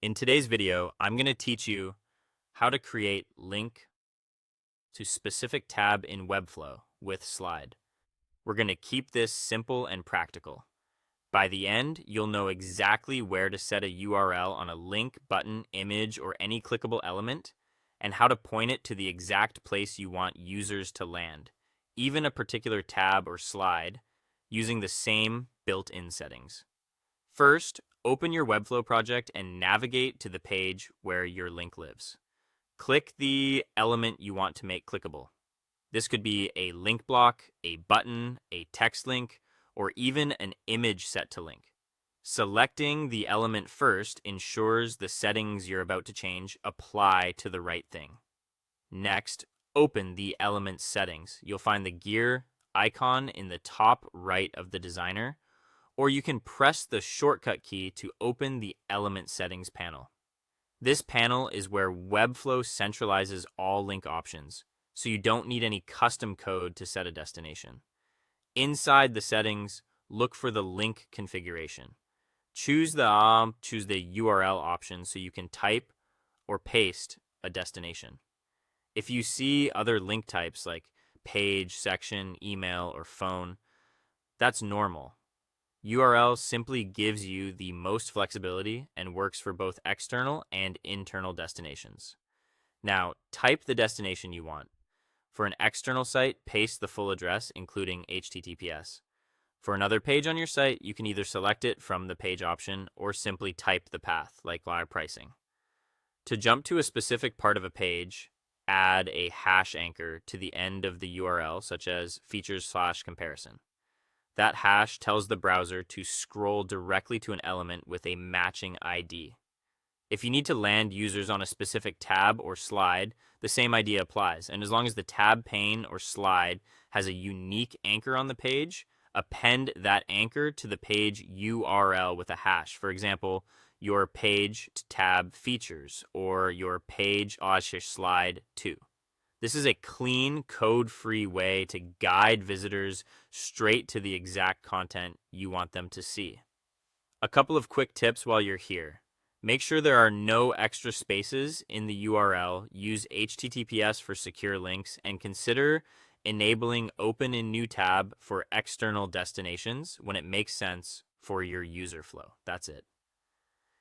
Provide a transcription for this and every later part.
In today's video, I'm going to teach you how to create link to specific tab in Webflow with slide. We're going to keep this simple and practical. By the end, you'll know exactly where to set a URL on a link, button, image, or any clickable element, and how to point it to the exact place you want users to land, even a particular tab or slide, using the same built-in settings. First, open your Webflow project and navigate to the page where your link lives. Click the element you want to make clickable. This could be a link block, a button, a text link, or even an image set to link. Selecting the element first ensures the settings you're about to change apply to the right thing. Next, open the element settings. You'll find the gear icon in the top right of the designer, or you can press the shortcut key to open the element settings panel. This panel is where Webflow centralizes all link options, so you don't need any custom code to set a destination. Inside the settings, look for the link configuration. Choose the URL option so you can type or paste a destination. If you see other link types like page, section, email, or phone, that's normal. URL simply gives you the most flexibility and works for both external and internal destinations. Now, type the destination you want. For an external site, paste the full address, including HTTPS. For another page on your site, you can either select it from the page option or simply type the path, like our pricing. To jump to a specific part of a page, add a hash anchor to the end of the URL, such as features/comparison. That hash tells the browser to scroll directly to an element with a matching ID. If you need to land users on a specific tab or slide, the same idea applies. And as long as the tab pane or slide has a unique anchor on the page, append that anchor to the page URL with a hash. For example, your page tab features or your page slide 2. This is a clean, code-free way to guide visitors straight to the exact content you want them to see. A couple of quick tips while you're here. Make sure there are no extra spaces in the URL, use HTTPS for secure links, and consider enabling Open in New tab for external destinations when it makes sense for your user flow. That's it.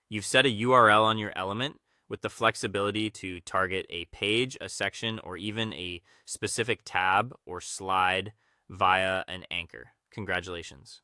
You've set a URL on your element with the flexibility to target a page, a section, or even a specific tab or slide via an anchor. Congratulations.